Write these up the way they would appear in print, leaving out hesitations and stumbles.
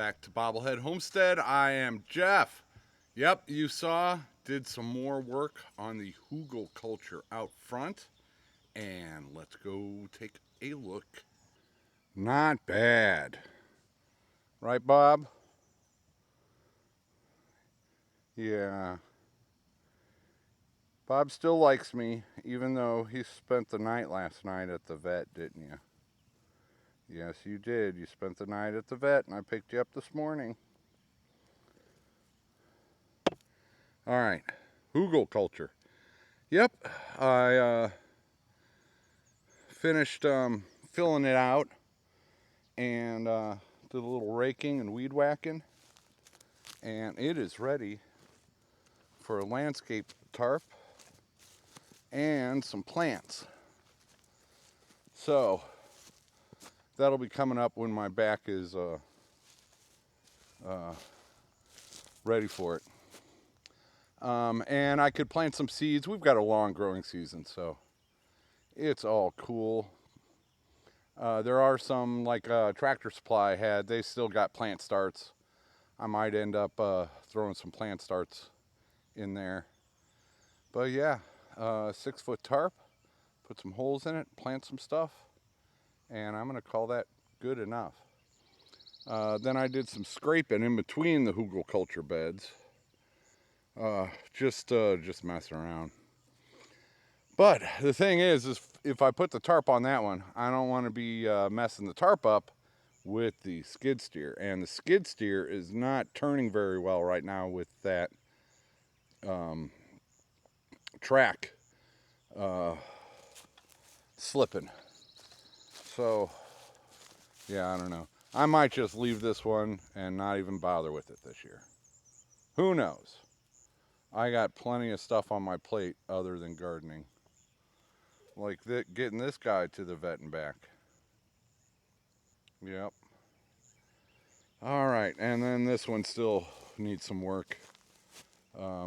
back to Bobblehead Homestead. I am Jeff. Yep, you saw, did some more work on the hugel culture out front. And let's go take a look. Not bad. Right, Bob? Yeah. Bob still likes me, even though he spent the night last night at the vet, didn't you? Yes, you did. You spent the night at the vet, and I picked you up this morning. All right, hugel culture. Yep, I finished filling it out and did a little raking and weed whacking, and it is ready for a landscape tarp and some plants. So that'll be coming up when my back is ready for it. And I could plant some seeds. We've got a long growing season, so it's all cool. There are some, like Tractor Supply had, they still got plant starts. I might end up throwing some plant starts in there. But yeah, 6-foot tarp, put some holes in it, plant some stuff, and I'm gonna call that good enough. Then I did some scraping in between the hugel culture beds. Just messing around. But the thing is if I put the tarp on that one, I don't want to be messing the tarp up with the skid steer. And the skid steer is not turning very well right now with that track slipping. So, yeah, I don't know. I might just leave this one and not even bother with it this year. Who knows? I got plenty of stuff on my plate other than gardening. Like getting this guy to the vet and back. Yep. All right, and then this one still needs some work. I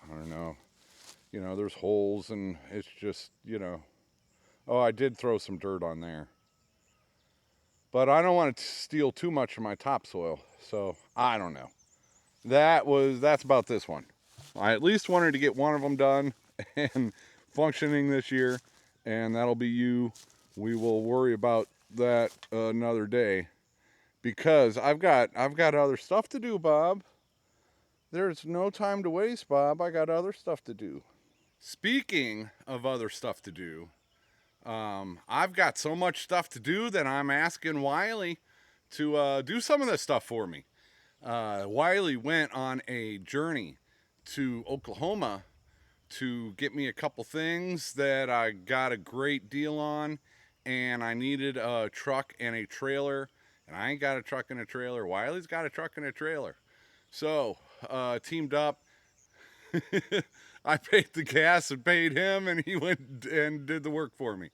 don't know. You know, there's holes and it's just, you know. Oh, I did throw some dirt on there. But I don't want to steal too much of my topsoil, so I don't know. That's about this one. I at least wanted to get one of them done and functioning this year, and that'll be you. We will worry about that another day, because I've got other stuff to do, Bob. There's no time to waste, Bob. I got other stuff to do. Speaking of other stuff to do, I've got so much stuff to do that I'm asking Wiley to do some of this stuff for me. Wiley went on a journey to Oklahoma to get me a couple things that I got a great deal on, and I needed a truck and a trailer, and I ain't got a truck and a trailer. Wiley's got a truck and a trailer. So, teamed up. I paid the gas and paid him, and he went and did the work for me.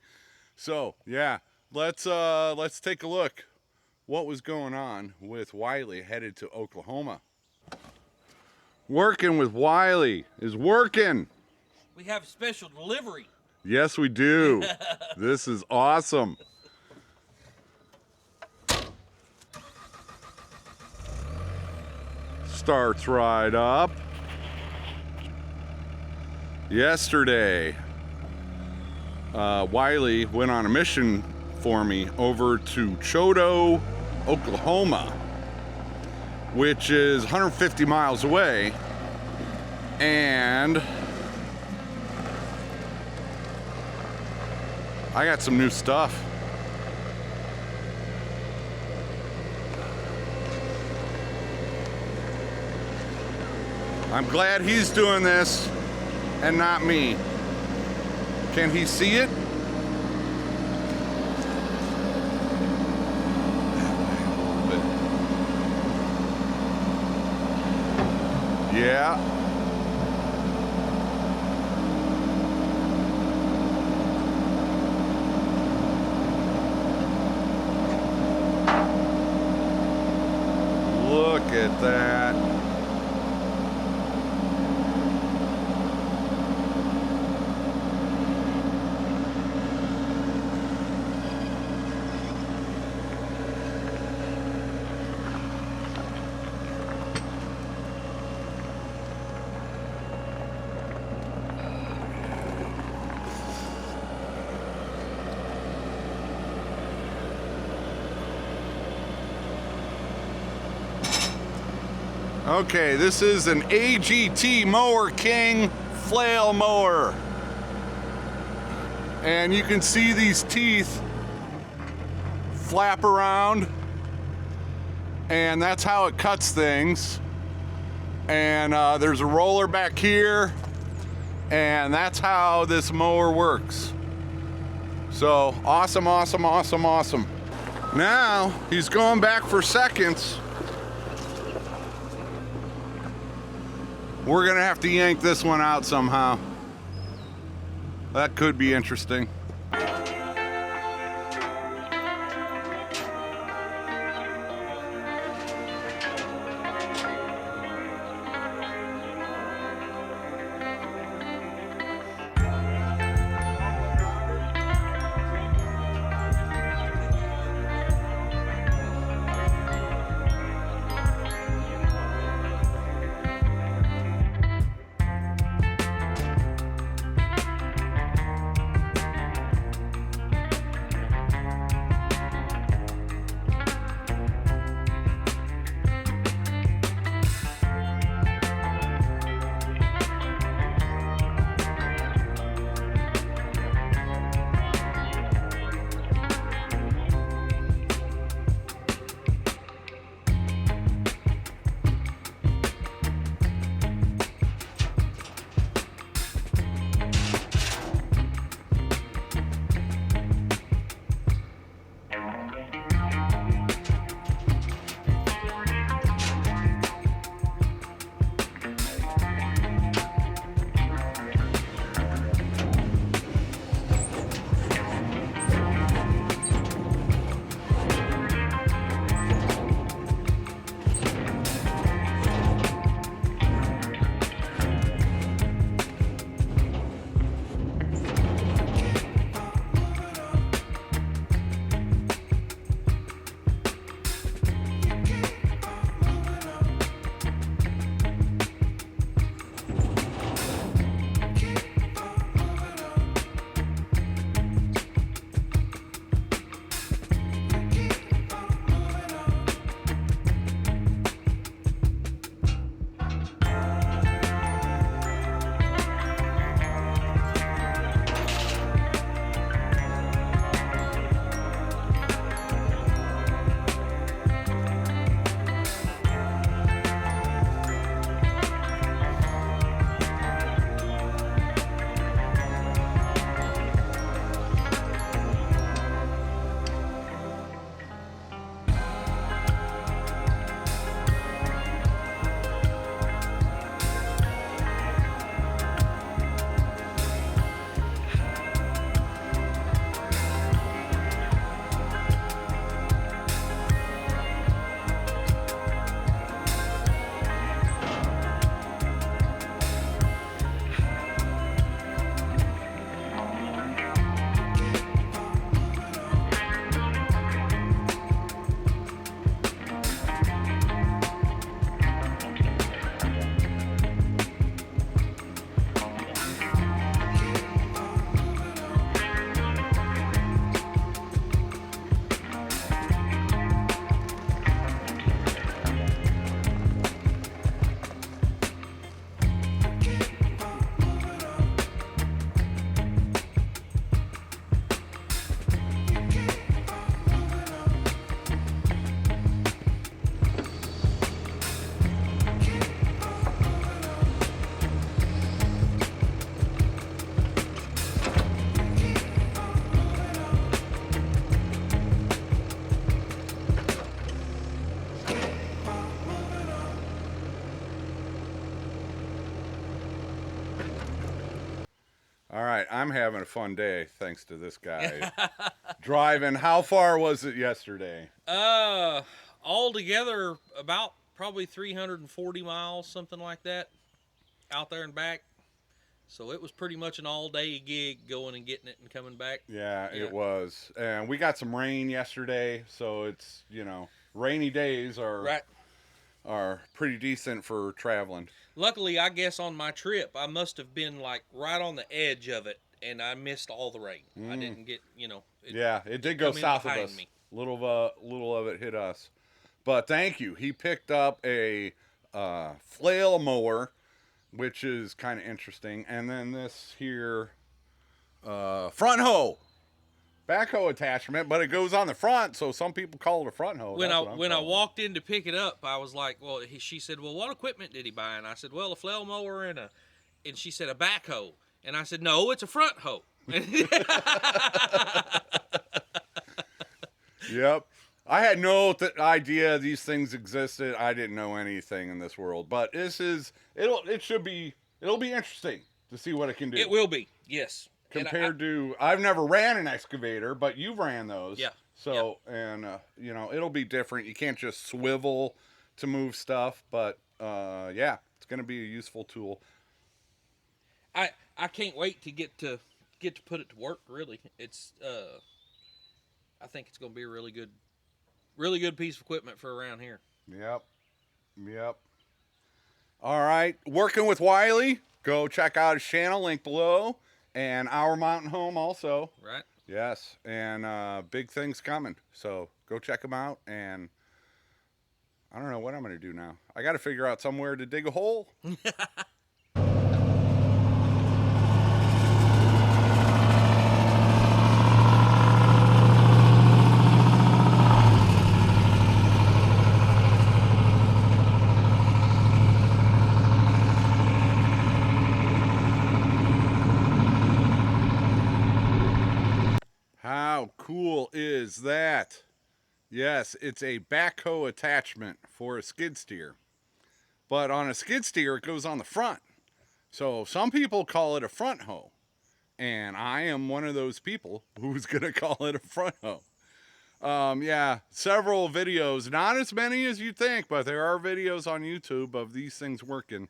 So, yeah, let's take a look what was going on with Wiley headed to Oklahoma. Working with Wiley is working. We have special delivery. Yes, we do. This is awesome. Starts right up. Yesterday, Wiley went on a mission for me over to Choteau, Oklahoma, which is 150 miles away, and I got some new stuff. I'm glad he's doing this and not me. Can he see it? Yeah. Look at that. Okay, this is an AGT Mower King flail mower. And you can see these teeth flap around, and that's how it cuts things. And there's a roller back here, and that's how this mower works. So awesome, awesome, awesome, awesome. Now he's going back for seconds. We're gonna have to yank this one out somehow. That could be interesting. All right, I'm having a fun day thanks to this guy. Driving, how far was it yesterday? Altogether about probably 340 miles, something like that, out there and back. So it was pretty much an all-day gig going and getting it and coming back. Yeah, it was. And we got some rain yesterday, so it's, rainy days Right. are pretty decent for traveling. Luckily, I guess on my trip, I must have been like right on the edge of it, and I missed all the rain. I didn't get, It did go south of us. Me. Little of it hit us. But thank you. He picked up a flail mower, which is kind of interesting. And then this here front hoe, backhoe attachment, but it goes on the front, so some people call it a front hoe. When That's I what I'm when I calling walked in to pick it up, I was like, "Well," she said, "Well, what equipment did he buy?" And I said, "Well, a flail mower and she said a backhoe." And I said, "No, it's a front hoe." Yep. I had no idea these things existed. I didn't know anything in this world, but it'll be interesting to see what it can do. It will be, yes. Compared to, I've never ran an excavator, but you've ran those. Yeah. So, and you know, it'll be different. You can't just swivel to move stuff, but yeah, it's going to be a useful tool. I can't wait to get to put it to work. Really, it's I think it's going to be a really good piece of equipment for around here. Yep. Yep. All right. Working with Wiley. Go check out his channel, link below. And Our Mountain Home also. Right. Yes. And big things coming. So go check them out. And I don't know what I'm going to do now. I got to figure out somewhere to dig a hole. How cool is that? Yes, it's a backhoe attachment for a skid steer. But on a skid steer, it goes on the front. So some people call it a front hoe. And I am one of those people who's going to call it a front hoe. Yeah, several videos, not as many as you'd think, but there are videos on YouTube of these things working.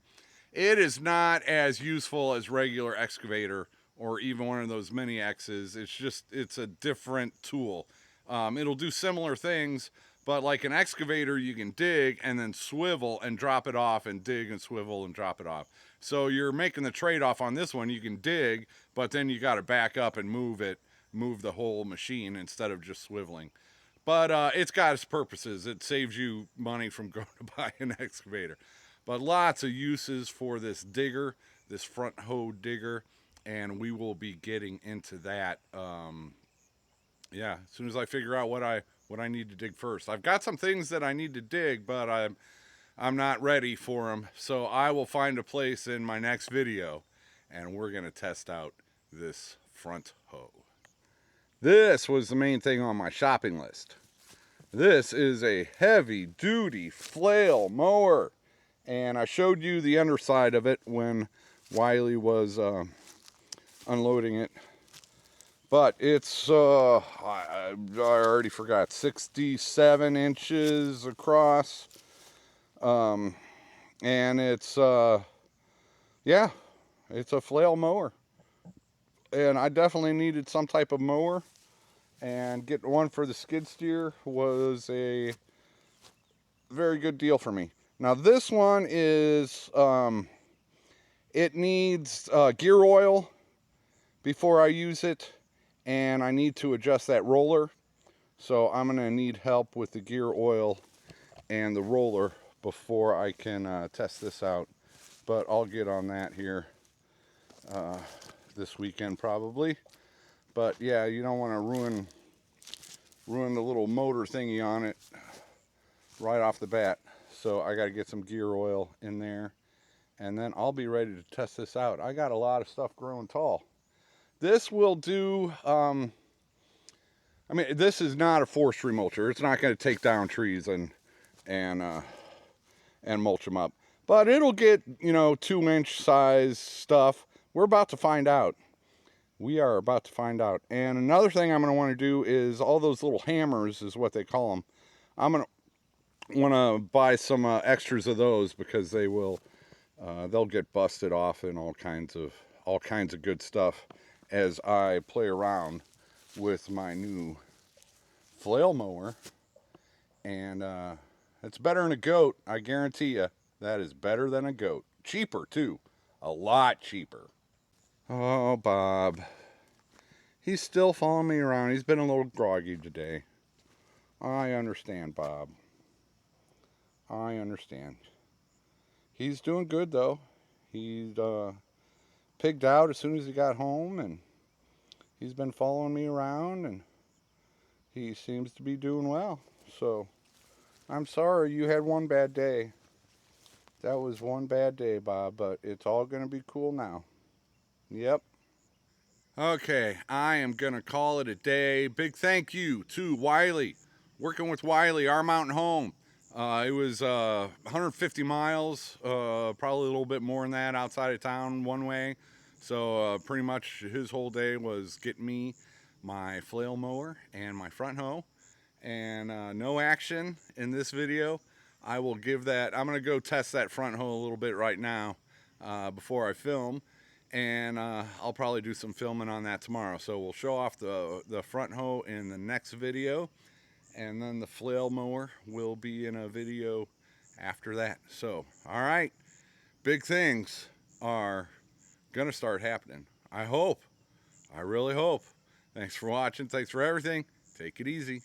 It is not as useful as regular excavator or even one of those mini X's. It's a different tool. It'll do similar things, but like an excavator, you can dig and then swivel and drop it off and dig and swivel and drop it off. So you're making the trade-off on this one. You can dig, but then you got to back up and move the whole machine instead of just swiveling. But it's got its purposes. It saves you money from going to buy an excavator. But lots of uses for this digger, this front hoe digger, and we will be getting into that. Yeah, as soon as I figure out what I need to dig first. I've got some things that I need to dig, but I'm not ready for them. So I will find a place in my next video, and we're gonna test out this front hoe. This was the main thing on my shopping list. This is a heavy-duty flail mower. And I showed you the underside of it when Wiley was unloading it. But it's, I already forgot, 67 inches across. And it's, yeah, it's a flail mower. And I definitely needed some type of mower. And getting one for the skid steer was a very good deal for me. Now this one is, it needs gear oil before I use it, and I need to adjust that roller. So I'm gonna need help with the gear oil and the roller before I can test this out. But I'll get on that here this weekend probably. But yeah, you don't wanna ruin the little motor thingy on it right off the bat. So I got to get some gear oil in there, and then I'll be ready to test this out. I got a lot of stuff growing tall. This will do, I mean, this is not a forestry mulcher. It's not going to take down trees and mulch them up. But it'll get, you know, 2-inch size stuff. We're about to find out. We are about to find out. And another thing I'm going to want to do is all those little hammers is what they call them. I'm going to want to buy some extras of those because they will they'll get busted off and all kinds of good stuff as I play around with my new flail mower. And it's better than a goat, I guarantee you. That is better than a goat. Cheaper too, a lot cheaper. Oh, Bob, he's still following me around. He's been a little groggy today. I understand, Bob. I understand. He's doing good though. He's pigged out as soon as he got home, and he's been following me around, and he seems to be doing well. So I'm sorry you had one bad day. That was one bad day, Bob, but it's all going to be cool now. Yep. Okay, I am going to call it a day. Big thank you to Wiley. Working with Wiley, our mountain home. It was 150 miles, probably a little bit more than that outside of town one way. So pretty much his whole day was getting me my flail mower and my front hoe. And no action in this video. I will give that, I'm going to go test that front hoe a little bit right now before I film. And I'll probably do some filming on that tomorrow. So we'll show off the front hoe in the next video. And then the flail mower will be in a video after that. So, all right, big things are going to start happening. I hope. I really hope. Thanks for watching. Thanks for everything. Take it easy.